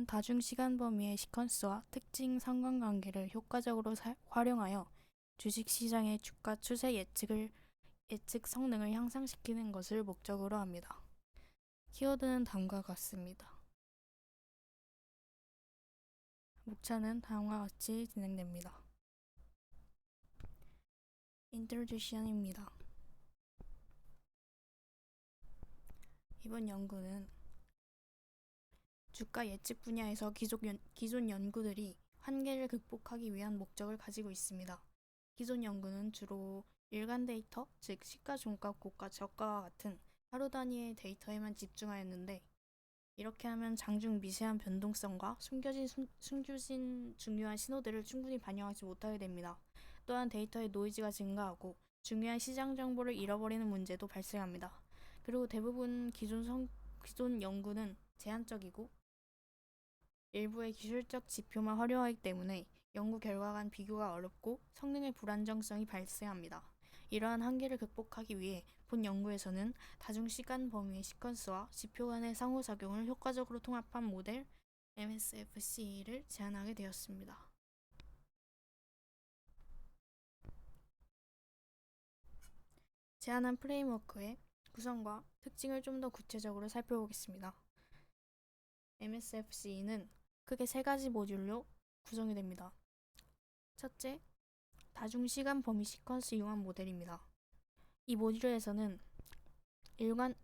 목차는 다중 시간 범위의 시퀀스와 특징 상관관계를 효과적으로 활용하여 주식 시장의 주가 추세 예측 성능을 향상시키는 것을 목적으로 합니다. 키워드는 다음과 같습니다. 목차는 다음과 같이 진행됩니다. 인트로듀션입니다. 이번 연구는 주가 예측 분야에서 기존 연구들이 한계를 극복하기 위한 목적을 가지고 있습니다. 기존 연구는 주로 일간 데이터, 즉 시가종가 고가 저가와 같은 하루 단위의 데이터에만 집중하였는데, 이렇게 하면 장중 미세한 변동성과 숨겨진 중요한 신호들을 충분히 반영하지 못하게 됩니다. 또한 데이터의 노이즈가 증가하고 중요한 시장 정보를 잃어버리는 문제도 발생합니다. 그리고 대부분 기존 연구는 제한적이고 일부의 기술적 지표만 활용하기 때문에 연구 결과간 비교가 어렵고 성능의 불안정성이 발생합니다. 이러한 한계를 극복하기 위해 본 연구에서는 다중시간 범위의 시퀀스와 지표 간의 상호작용을 효과적으로 통합한 모델 MSFC를 제안하게 되었습니다. 제안한 프레임워크의 구성과 특징을 좀 더 구체적으로 살펴보겠습니다. MSFC는 크게 세 가지 모듈로 구성이 됩니다. 첫째, 다중시간 범위 시퀀스 융합 모델입니다. 이 모듈에서는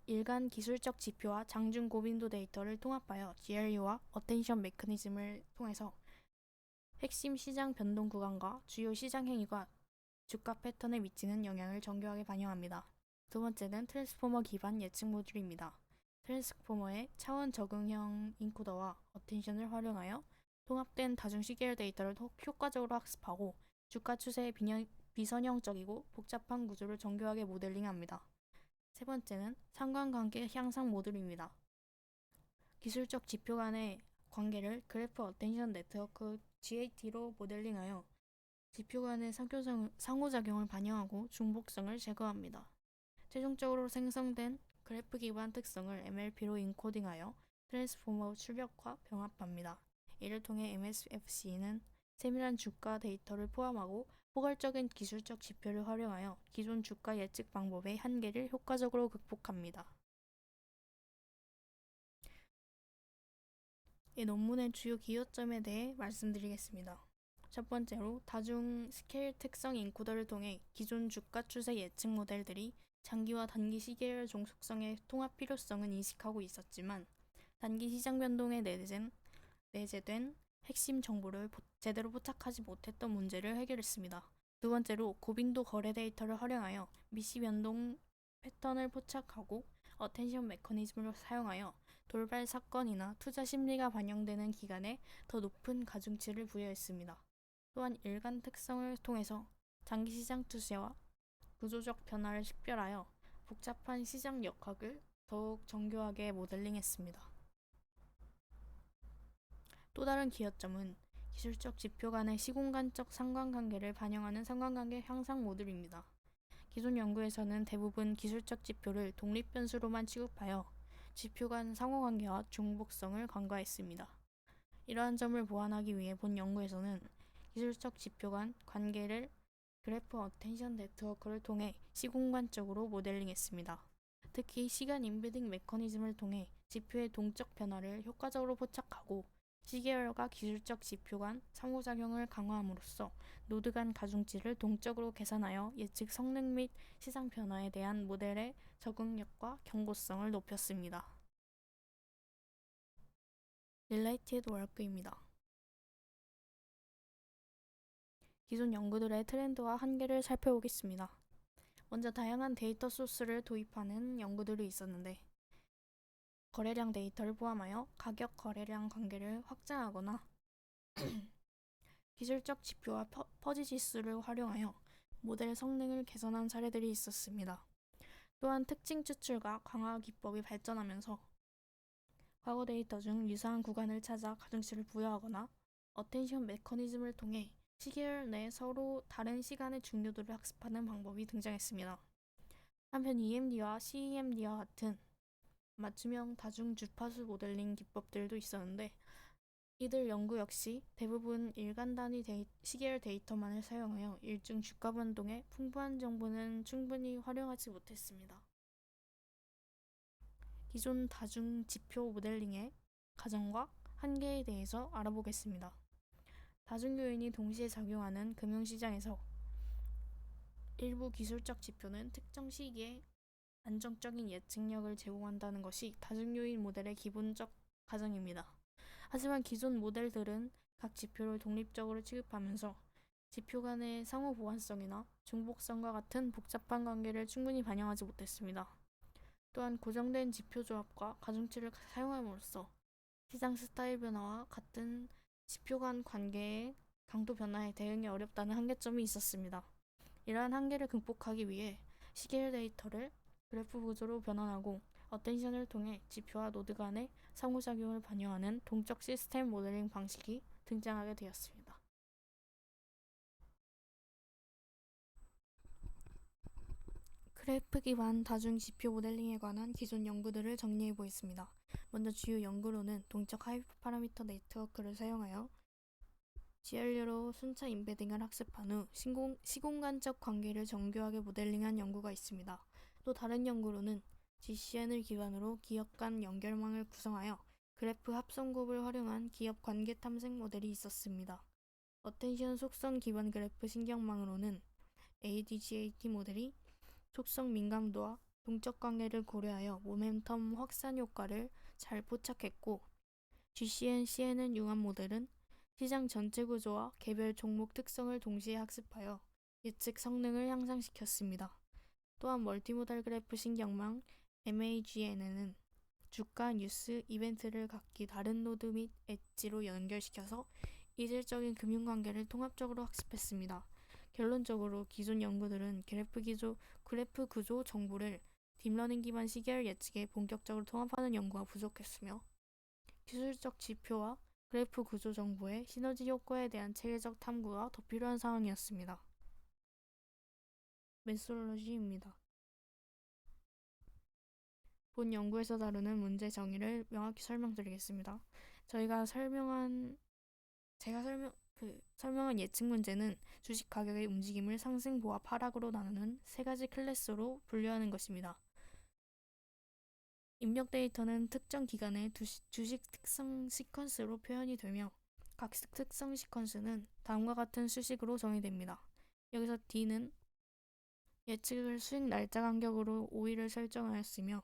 일간 기술적 지표와 장중 고빈도 데이터를 통합하여 GRU와 어텐션 메커니즘을 통해서 핵심 시장 변동 구간과 주요 시장 행위가 주가 패턴에 미치는 영향을 정교하게 반영합니다. 두 번째는 트랜스포머 기반 예측 모듈입니다. 트랜스포머의 차원 적응형 인코더와 어텐션을 활용하여 통합된 다중 시계열 데이터를 효과적으로 학습하고 주가 추세의 비선형적이고 복잡한 구조를 정교하게 모델링합니다. 세 번째는 상관관계 향상 모듈입니다. 기술적 지표 간의 관계를 그래프 어텐션 네트워크 GAT로 모델링하여 지표 간의 상호작용을 반영하고 중복성을 제거합니다. 최종적으로 생성된 그래프 기반 특성을 MLP로 인코딩하여 트랜스포머 출력과 병합합니다. 이를 통해 MSFC는 세밀한 주가 데이터를 포함하고 포괄적인 기술적 지표를 활용하여 기존 주가 예측 방법의 한계를 효과적으로 극복합니다. 이 논문의 주요 기요점에 대해 말씀드리겠습니다. 첫 번째로 다중 스케일 특성 인코더를 통해 기존 주가 추세 예측 모델들이 장기와 단기 시계열 종속성의 통합 필요성은 인식하고 있었지만 단기 시장 변동에 내재된 핵심 정보를 제대로 포착하지 못했던 문제를 해결했습니다. 두 번째로 고빈도 거래 데이터를 활용하여 미시 변동 패턴을 포착하고 어텐션 메커니즘을 사용하여 돌발 사건이나 투자 심리가 반영되는 기간에 더 높은 가중치를 부여했습니다. 또한 일간 특성을 통해서 장기 시장 추세와 구조적 변화를 식별하여 복잡한 시장 역학을 더욱 정교하게 모델링했습니다. 또 다른 기여점은 기술적 지표 간의 시공간적 상관관계를 반영하는 상관관계 향상 모듈입니다. 기존 연구에서는 대부분 기술적 지표를 독립 변수로만 취급하여 지표 간 상호관계와 중복성을 간과했습니다. 이러한 점을 보완하기 위해 본 연구에서는 기술적 지표 간 관계를 그래프 어텐션 네트워크를 통해 시공간적으로 모델링했습니다. 특히 시간 임베딩 메커니즘을 통해 지표의 동적 변화를 효과적으로 포착하고 시계열과 기술적 지표 간 상호작용을 강화함으로써 노드 간 가중치를 동적으로 계산하여 예측 성능 및 시장 변화에 대한 모델의 적응력과 경고성을 높였습니다. 릴레이티드 워크입니다. 기존 연구들의 트렌드와 한계를 살펴보겠습니다. 먼저 다양한 데이터 소스를 도입하는 연구들이 있었는데, 거래량 데이터를 포함하여 가격 거래량 관계를 확장하거나 기술적 지표와 퍼지 지수를 활용하여 모델 성능을 개선한 사례들이 있었습니다. 또한 특징 추출과 강화 기법이 발전하면서 과거 데이터 중 유사한 구간을 찾아 가중치를 부여하거나 어텐션 메커니즘을 통해 시계열 내 서로 다른 시간의 중요도를 학습하는 방법이 등장했습니다. 한편 EMD와 CEMD와 같은 맞춤형 다중 주파수 모델링 기법들도 있었는데, 이들 연구 역시 대부분 일간 단위 시계열 데이터만을 사용하여 일중 주가 변동에 풍부한 정보는 충분히 활용하지 못했습니다. 기존 다중 지표 모델링의 가정과 한계에 대해서 알아보겠습니다. 다중 요인이 동시에 작용하는 금융시장에서 일부 기술적 지표는 특정 시기에 안정적인 예측력을 제공한다는 것이 다중 요인 모델의 기본적 가정입니다. 하지만 기존 모델들은 각 지표를 독립적으로 취급하면서 지표 간의 상호 보완성이나 중복성과 같은 복잡한 관계를 충분히 반영하지 못했습니다. 또한 고정된 지표 조합과 가중치를 사용함으로써 시장 스타일 변화와 같은 지표 간 관계의 강도 변화에 대응이 어렵다는 한계점이 있었습니다. 이러한 한계를 극복하기 위해 시계열 데이터를 그래프 구조로 변환하고 어텐션을 통해 지표와 노드 간의 상호작용을 반영하는 동적 시스템 모델링 방식이 등장하게 되었습니다. 그래프 기반 다중 지표 모델링에 관한 기존 연구들을 정리해 보겠습니다. 먼저 주요 연구로는 동적 하이퍼파라미터 네트워크를 사용하여 GRU로 순차 임베딩을 학습한 후 시공간적 관계를 정교하게 모델링한 연구가 있습니다. 또 다른 연구로는 GCN을 기반으로 기업 간 연결망을 구성하여 그래프 합성곱을 활용한 기업 관계 탐색 모델이 있었습니다. 어텐션 속성 기반 그래프 신경망으로는 ADGAT 모델이 속성 민감도와 동적 관계를 고려하여 모멘텀 확산 효과를 잘 포착했고, GCN-CNN 융합 모델은 시장 전체 구조와 개별 종목 특성을 동시에 학습하여 예측 성능을 향상시켰습니다. 또한 멀티모달 그래프 신경망 MAGNN은 주가, 뉴스, 이벤트를 각기 다른 노드 및 엣지로 연결시켜서 이질적인 금융관계를 통합적으로 학습했습니다. 결론적으로 기존 연구들은 그래프 구조 정보를 딥러닝 기반 시계열 예측에 본격적으로 통합하는 연구가 부족했으며, 기술적 지표와 그래프 구조 정보의 시너지 효과에 대한 체계적 탐구가 더 필요한 상황이었습니다. 메소로로지입니다. 본 연구에서 다루는 문제 정의를 명확히 설명드리겠습니다. 제가 설명한 예측 문제는 주식 가격의 움직임을 상승, 보합, 하락으로 나누는 세 가지 클래스로 분류하는 것입니다. 입력 데이터는 특정 기간의 주식 특성 시퀀스로 표현이 되며, 각 특성 시퀀스는 다음과 같은 수식으로 정의됩니다. 여기서 D는 예측을 수익 날짜 간격으로 5일을 설정하였으며,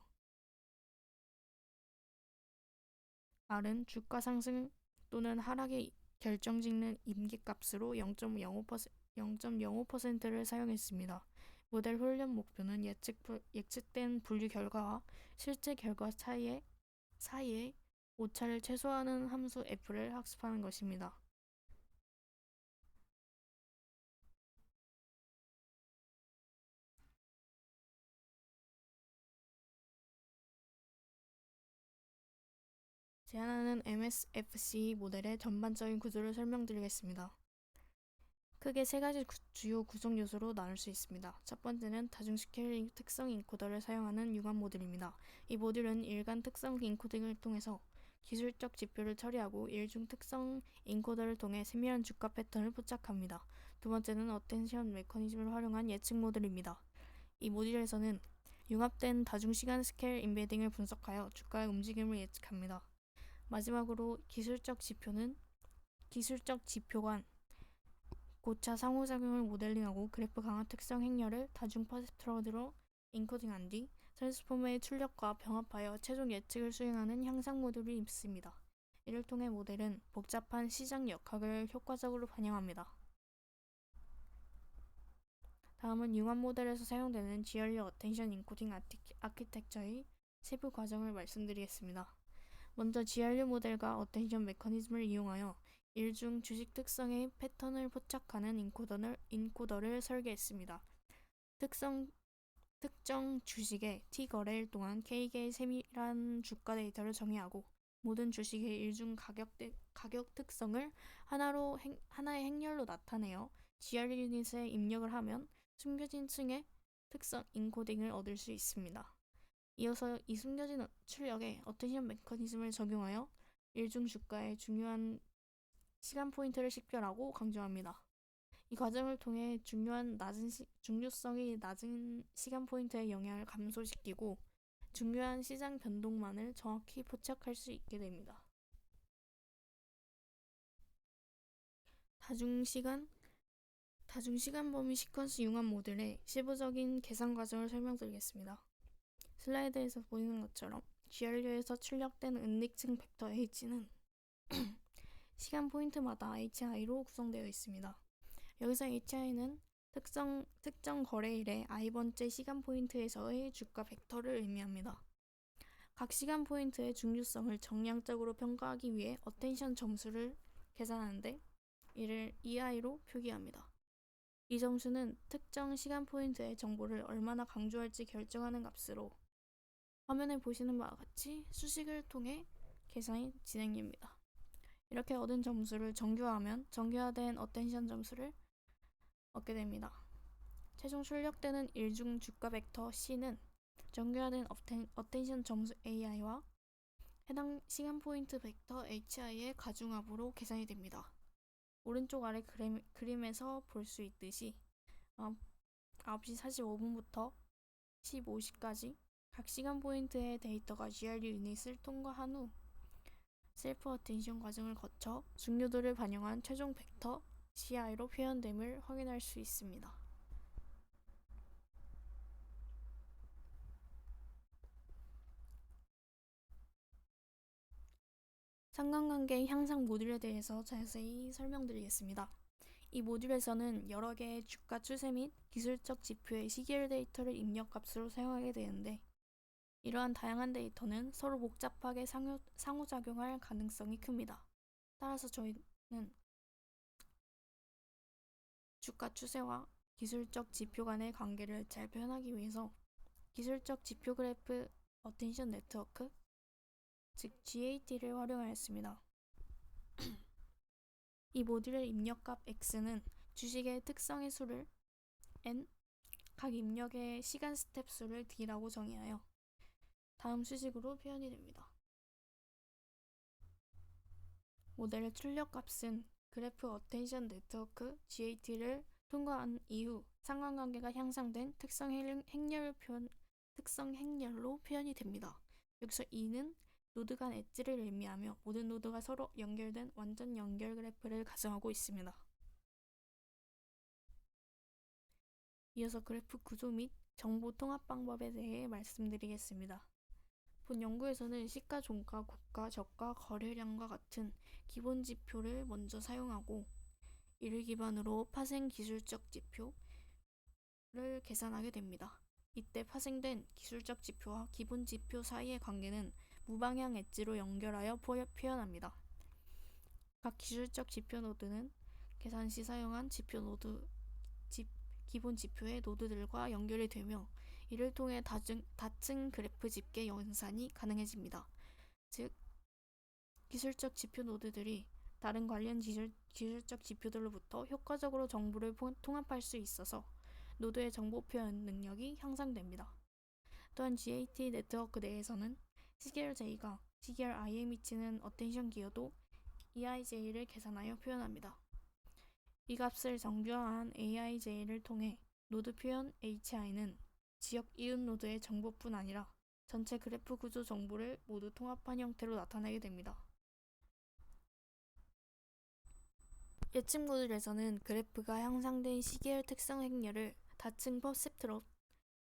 R은 주가 상승 또는 하락의 결정짓는 임계값으로 0.05%를 사용했습니다. 모델 훈련 목표는 예측된 분류 결과와 실제 결과 사이의 오차를 최소화하는 함수 f를 학습하는 것입니다. 제안하는 MSFC 모델의 전반적인 구조를 설명드리겠습니다. 크게 세 가지 주요 구성 요소로 나눌 수 있습니다. 첫 번째는 다중 스케일 특성 인코더를 사용하는 융합 모듈입니다. 이 모듈은 일간 특성 인코딩을 통해서 기술적 지표를 처리하고 일중 특성 인코더를 통해 세밀한 주가 패턴을 포착합니다. 두 번째는 어텐션 메커니즘을 활용한 예측 모듈입니다. 이 모듈에서는 융합된 다중 시간 스케일 임베딩을 분석하여 주가의 움직임을 예측합니다. 마지막으로 기술적 지표 간 고차 상호작용을 모델링하고 그래프 강화 특성 행렬을 다중 퍼스트로드로 인코딩한 뒤 트랜스포머의 출력과 병합하여 최종 예측을 수행하는 향상 모듈이 있습니다. 이를 통해 모델은 복잡한 시장 역학을 효과적으로 반영합니다. 다음은 융합 모델에서 사용되는 GRU 어텐션 인코딩 아키텍처의 세부 과정을 말씀드리겠습니다. 먼저 GRU 모델과 어텐션 메커니즘을 이용하여 일중 주식 특성의 패턴을 포착하는 인코더를 설계했습니다. 특정 주식의 T거래일 동안 K개의 세밀한 주가 데이터를 정의하고 모든 주식의 일중 가격 특성을 하나의 행렬로 나타내어 GRU 유닛에 입력을 하면 숨겨진 층의 특성 인코딩을 얻을 수 있습니다. 이어서 이 숨겨진 출력에 어텐션 메커니즘을 적용하여 일중 주가의 중요한 시간 포인트를 식별하고 강조합니다. 이 과정을 통해 중요성이 낮은 시간 포인트의 영향을 감소시키고 중요한 시장 변동만을 정확히 포착할 수 있게 됩니다. 다중시간 범위 시퀀스 융합 모델의 세부적인 계산 과정을 설명드리겠습니다. 슬라이드에서 보이는 것처럼 GRU에서 출력된 은닉층 벡터 H는 시간 포인트마다 HI로 구성되어 있습니다. 여기서 HI는 특정 거래일의 i번째 시간 포인트에서의 주가 벡터를 의미합니다. 각 시간 포인트의 중요성을 정량적으로 평가하기 위해 어텐션 점수를 계산하는데 이를 EI로 표기합니다. 이 점수는 특정 시간 포인트의 정보를 얼마나 강조할지 결정하는 값으로 화면에 보시는 바와 같이 수식을 통해 계산이 진행됩니다. 이렇게 얻은 점수를 정교화하면 정교화된 어텐션 점수를 얻게 됩니다. 최종 출력되는 일중 주가 벡터 C는 정교화된 어텐션 점수 AI와 해당 시간 포인트 벡터 HI의 가중합으로 계산이 됩니다. 오른쪽 아래 그림에서 볼 수 있듯이 9시 45분부터 15시까지 각 시간 포인트의 데이터가 GRU 유닛을 통과한 후 셀프 어텐션 과정을 거쳐 중요도를 반영한 최종 벡터 CI로 표현됨을 확인할 수 있습니다. 상관관계 향상 모듈에 대해서 자세히 설명드리겠습니다. 이 모듈에서는 여러 개의 주가 추세 및 기술적 지표의 시계열 데이터를 입력 값으로 사용하게 되는데 이러한 다양한 데이터는 서로 복잡하게 상호작용할 가능성이 큽니다. 따라서 저희는 주가 추세와 기술적 지표 간의 관계를 잘 표현하기 위해서 기술적 지표 그래프 어텐션 네트워크, 즉 GAT를 활용하였습니다. 이 모듈의 입력값 X는 주식의 특성의 수를 N, 각 입력의 시간 스텝 수를 D라고 정의하여 다음 수식으로 표현이 됩니다. 모델의 출력값은 그래프 어텐션 네트워크 GAT를 통과한 이후 상관관계가 향상된 특성 행렬로 표현이 됩니다. 여기서 E는 노드 간 엣지를 의미하며 모든 노드가 서로 연결된 완전 연결 그래프를 가정하고 있습니다. 이어서 그래프 구조 및 정보 통합 방법에 대해 말씀드리겠습니다. 본 연구에서는 시가, 종가, 고가, 저가, 거래량과 같은 기본 지표를 먼저 사용하고 이를 기반으로 파생 기술적 지표를 계산하게 됩니다. 이때 파생된 기술적 지표와 기본 지표 사이의 관계는 무방향 엣지로 연결하여 표현합니다. 각 기술적 지표 노드는 계산 시 사용한 기본 지표의 노드들과 연결이 되며 이를 통해 다층 그래프 집계 연산이 가능해집니다. 즉, 기술적 지표 노드들이 다른 관련 기술적 지표들로부터 효과적으로 정보를 통합할 수 있어서 노드의 정보 표현 능력이 향상됩니다. 또한 GAT 네트워크 내에서는 시계열 J가 시계열 I에 미치는 어텐션 기여도 EIJ를 계산하여 표현합니다. 이 값을 정교화한 AIJ를 통해 노드 표현 HI는 지역 이웃 노드의 정보뿐 아니라 전체 그래프 구조 정보를 모두 통합한 형태로 나타내게 됩니다. 예측 모듈에서는 그래프가 향상된 시계열 특성 행렬을 다층 퍼셉트롯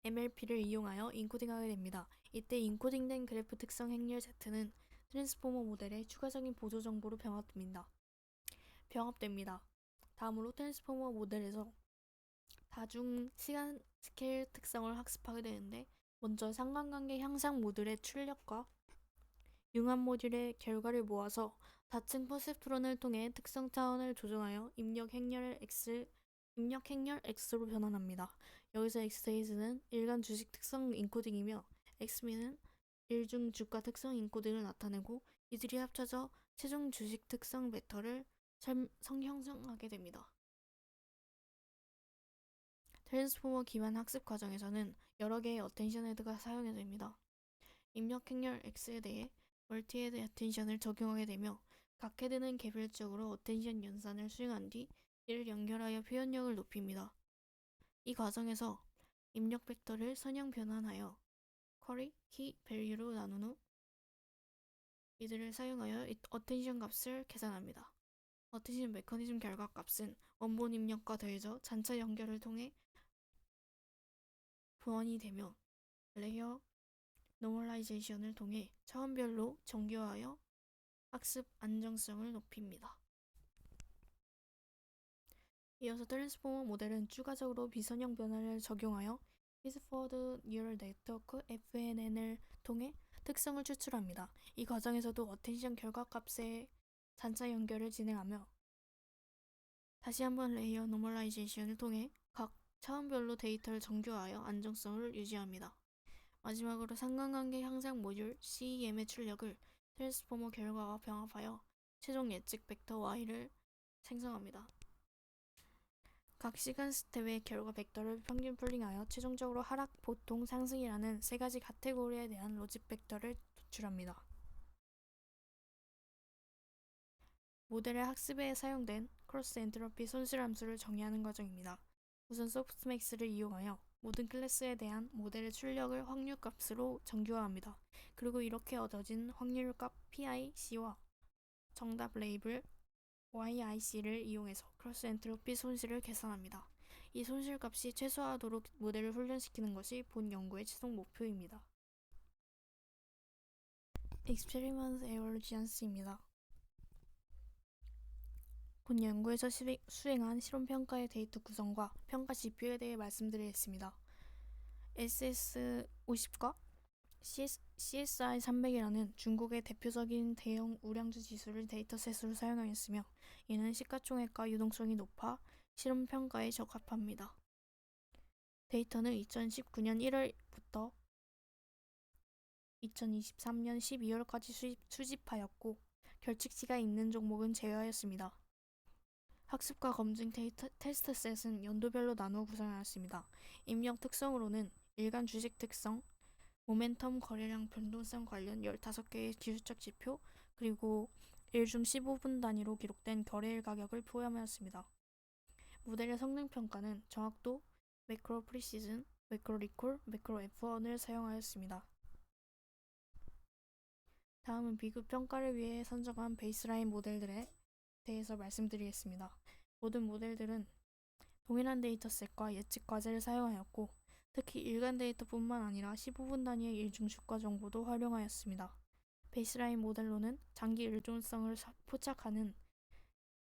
MLP를 이용하여 인코딩하게 됩니다. 이때 인코딩된 그래프 특성 행렬 Z는 트랜스포머 모델의 추가적인 보조 정보로 병합됩니다. 다음으로 트랜스포머 모델에서 다중 시간 스케일 특성을 학습하게 되는데 먼저 상관관계 향상 모듈의 출력과 융합 모듈의 결과를 모아서 다층 퍼셉트론을 통해 특성 차원을 조정하여 입력 행렬 X로 변환합니다. 여기서 X세이즈는 일간 주식 특성 인코딩이며 X미는 일중 주가 특성 인코딩을 나타내고 이들이 합쳐져 최종 주식 특성 벡터를 형성하게 됩니다. 트랜스포머 기반 학습 과정에서는 여러 개의 어텐션 헤드가 사용됩니다. 입력 행렬 X에 대해 멀티헤드 어텐션을 적용하게 되며 각 헤드는 개별적으로 어텐션 연산을 수행한 뒤 이를 연결하여 표현력을 높입니다. 이 과정에서 입력 벡터를 선형 변환하여 쿼리, 키, 밸류로 나눈 후 이들을 사용하여 어텐션 값을 계산합니다. 어텐션 메커니즘 결과 값은 원본 입력과 더해져 잔차 연결을 통해 보완이 되며 레이어 노멀라이제이션을 통해 차원별로 정교하여 학습 안정성을 높입니다. 이어서 트랜스포머 모델은 추가적으로 비선형 변화를 적용하여 피스포워드 뉴럴 네트워크 FNN을 통해 특성을 추출합니다. 이 과정에서도 어텐션 결과값의 잔차 연결을 진행하며 다시 한번 레이어 노멀라이제이션을 통해 각 차원별로 데이터를 정교하여 안정성을 유지합니다. 마지막으로 상관관계 향상 모듈 CEM의 출력을 트랜스포머 결과와 병합하여 최종 예측 벡터 Y를 생성합니다. 각 시간 스텝의 결과 벡터를 평균 풀링하여 최종적으로 하락, 보통, 상승이라는 세 가지 카테고리에 대한 로직 벡터를 도출합니다. 모델의 학습에 사용된 크로스 엔트로피 손실 함수를 정의하는 과정입니다. 우선 소프트맥스를 이용하여 모든 클래스에 대한 모델의 출력을 확률값으로 정교화합니다. 그리고 이렇게 얻어진 확률값 PIC와 정답 레이블 YIC를 이용해서 크로스 엔트로피 손실을 계산합니다. 이 손실값이 최소화하도록 모델을 훈련시키는 것이 본 연구의 최종 목표입니다. Experiment Evolution입니다. 본 연구에서 수행한 실험평가의 데이터 구성과 평가 지표에 대해 말씀드리겠습니다. SS50과 CSI300이라는 중국의 대표적인 대형 우량주 지수를 데이터셋으로 사용하였으며 이는 시가총액과 유동성이 높아 실험평가에 적합합니다. 데이터는 2019년 1월부터 2023년 12월까지 수집하였고 결칙치가 있는 종목은 제외하였습니다. 학습과 검증 테스트셋은 연도별로 나누어 구성하였습니다. 입력 특성으로는 일간 주식 특성, 모멘텀 거래량 변동성 관련 15개의 기술적 지표, 그리고 일중 15분 단위로 기록된 거래일 가격을 포함하였습니다. 모델의 성능평가는 정확도, 매크로 프리시즌, 매크로 리콜, 매크로 F1을 사용하였습니다. 다음은 비교 평가를 위해 선정한 베이스라인 모델들에 대해서 말씀드리겠습니다. 모든 모델들은 동일한 데이터셋과 예측 과제를 사용하였고 특히 일간 데이터뿐만 아니라 15분 단위의 일중 주가 정보도 활용하였습니다. 베이스라인 모델로는 장기 일존성을 포착하는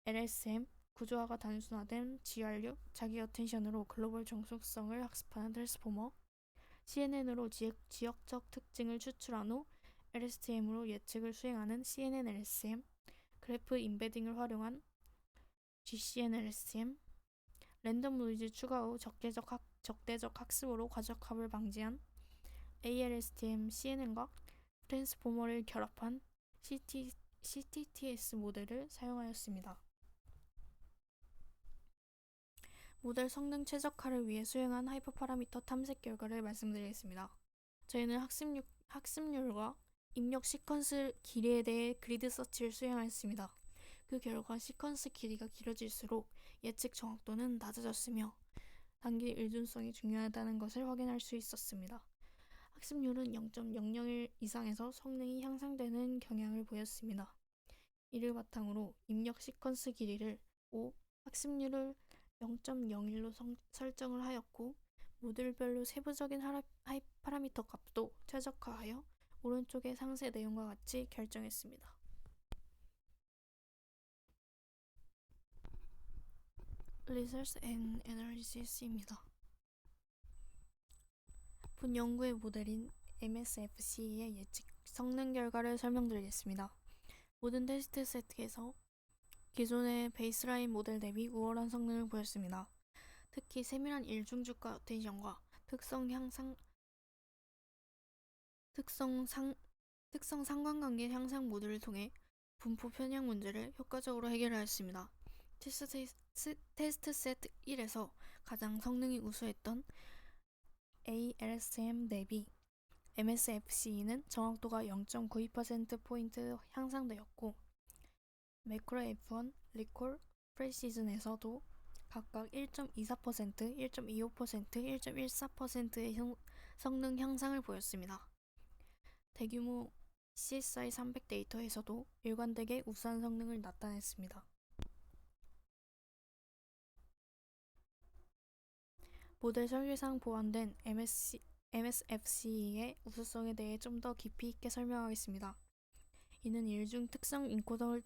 LSM, 구조화가 단순화된 GRU, 자기 어텐션으로 글로벌 정속성을 학습하는 트랜스포머, CNN으로 지역적 특징을 추출한 후 LSTM으로 예측을 수행하는 CNN LSM, 그래프 임베딩을 활용한 GCN LSTM, 랜덤 노이즈 추가 후 적대적 학습으로 과적합을 방지한 ALSTM CNN과 트랜스포머를 결합한 CTTS 모델을 사용하였습니다. 모델 성능 최적화를 위해 수행한 하이퍼 파라미터 탐색 결과를 말씀드리겠습니다. 저희는 학습률과 입력 시퀀스 길이에 대해 그리드 서치를 수행하였습니다. 그 결과 시퀀스 길이가 길어질수록 예측 정확도는 낮아졌으며 단기 일준성이 중요하다는 것을 확인할 수 있었습니다. 학습률은 0.001 이상에서 성능이 향상되는 경향을 보였습니다. 이를 바탕으로 입력 시퀀스 길이를 5, 학습률을 0.01로 설정을 하였고 모듈별로 세부적인 파라미터 값도 최적화하여 오른쪽의 상세 내용과 같이 결정했습니다. Results and Analysis입니다. 본 연구의 모델인 MSFC의 예측 성능 결과를 설명드리겠습니다. 모든 테스트 세트에서 기존의 베이스라인 모델 대비 우월한 성능을 보였습니다. 특히 세밀한 일중주가 어텐션과 특성 상관관계 향상 모듈을 통해 분포 편향 문제를 효과적으로 해결하였습니다. 테스트 세트 1에서 가장 성능이 우수했던 ALSM 대비 MSFC는 정확도가 0.92%포인트 향상되었고 매크로 F1, 리콜, 프리시즌에서도 각각 1.24%, 1.25%, 1.14%의 성능 향상을 보였습니다. 대규모 CSI 300 데이터에서도 일관되게 우수한 성능을 나타냈습니다. 모델 설계상 보완된 MSFC의 우수성에 대해 좀 더 깊이 있게 설명하겠습니다. 이는 일중 특성 인코더를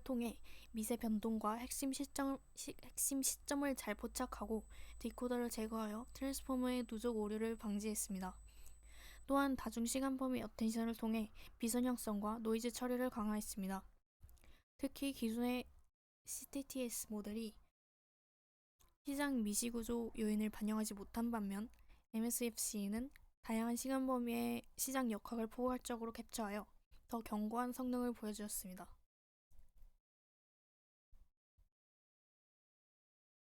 통해 미세 변동과 핵심 시점을 잘 포착하고 디코더를 제거하여 트랜스포머의 누적 오류를 방지했습니다. 또한 다중시간 범위 어텐션을 통해 비선형성과 노이즈 처리를 강화했습니다. 특히 기존의 CTTS 모델이 시장 미시구조 요인을 반영하지 못한 반면 MSFC는 다양한 시간 범위의 시장 역학을 포괄적으로 캡처하여 더 견고한 성능을 보여주었습니다.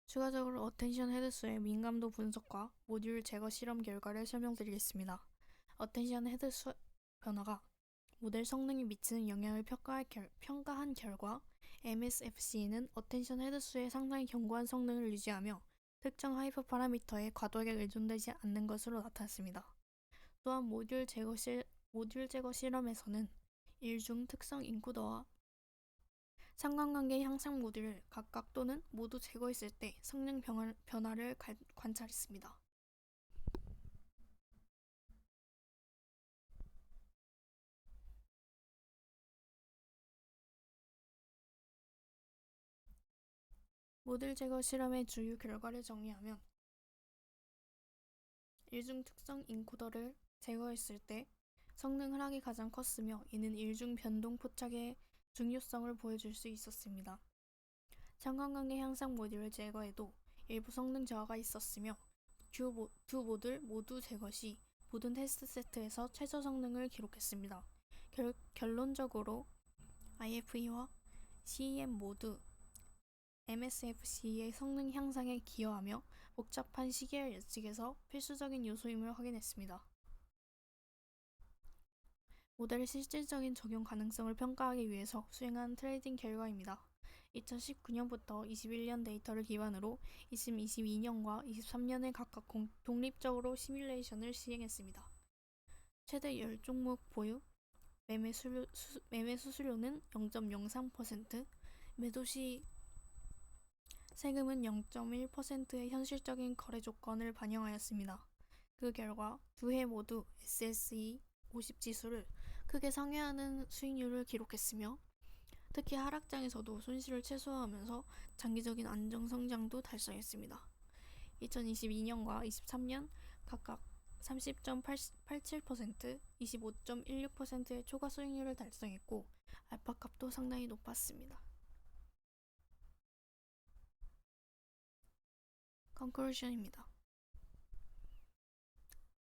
추가적으로 어텐션 헤드수의 민감도 분석과 모듈 제거 실험 결과를 설명드리겠습니다. 어텐션 헤드수 변화가 모델 성능에 미치는 영향을 평가한 결과 MSFC는 어텐션 헤드수의 상당히 견고한 성능을 유지하며 특정 하이퍼 파라미터에 과도하게 의존되지 않는 것으로 나타났습니다. 또한 모듈 제거 실험에서는 일중 특성 인코더와 상관관계 향상 모듈을 각각 또는 모두 제거했을 때 성능 변화를 관찰했습니다. 모듈 제거 실험의 주요 결과를 정리하면 일중 특성 인코더를 제거했을 때 성능 하락이 가장 컸으며 이는 일중 변동 포착의 중요성을 보여줄 수 있었습니다. 상관관계 향상 모듈을 제거해도 일부 성능 저하가 있었으며 두 모듈 모두 제거 시 모든 테스트 세트에서 최저 성능을 기록했습니다. 결론적으로 IFE와 CEM 모두 MSFC의 성능 향상에 기여하며 복잡한 시계열 예측에서 필수적인 요소임을 확인했습니다. 모델의 실질적인 적용 가능성을 평가하기 위해서 수행한 트레이딩 결과입니다. 2019년부터 21년 데이터를 기반으로 2022년과 23년에 각각 독립적으로 시뮬레이션을 시행했습니다. 최대 10종목 보유, 매매 수수료는 0.03%, 매도 시 세금은 0.1%의 현실적인 거래 조건을 반영하였습니다. 그 결과 두 해 모두 SSE 50 지수를 크게 상회하는 수익률을 기록했으며 특히 하락장에서도 손실을 최소화하면서 장기적인 안정 성장도 달성했습니다. 2022년과 23년 각각 30.87%, 25.16%의 초과 수익률을 달성했고 알파값도 상당히 높았습니다. 컨클루션입니다.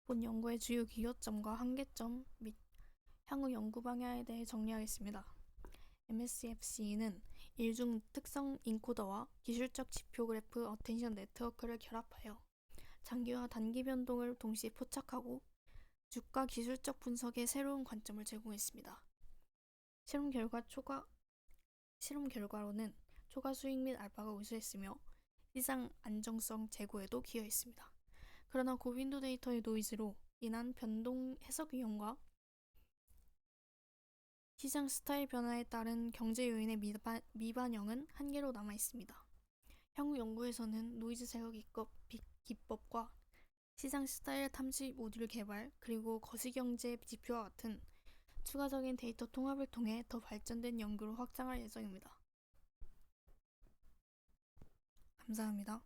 본 연구의 주요 기여점과 한계점 및 향후 연구 방향에 대해 정리하겠습니다. MSFC는 일중 특성 인코더와 기술적 지표 그래프 어텐션 네트워크를 결합하여 장기와 단기 변동을 동시에 포착하고 주가 기술적 분석에 새로운 관점을 제공했습니다. 실험 결과로는 초과 수익 및 알파가 우수했으며 시장 안정성 제고에도 기여했습니다. 그러나 고빈도 데이터의 노이즈로 인한 변동 해석 위험과 시장 스타일 변화에 따른 경제 요인의 미반영은 한계로 남아 있습니다. 향후 연구에서는 노이즈 제거 기법과 시장 스타일 탐지 모듈 개발, 그리고 거시경제 지표와 같은 추가적인 데이터 통합을 통해 더 발전된 연구로 확장할 예정입니다. 감사합니다.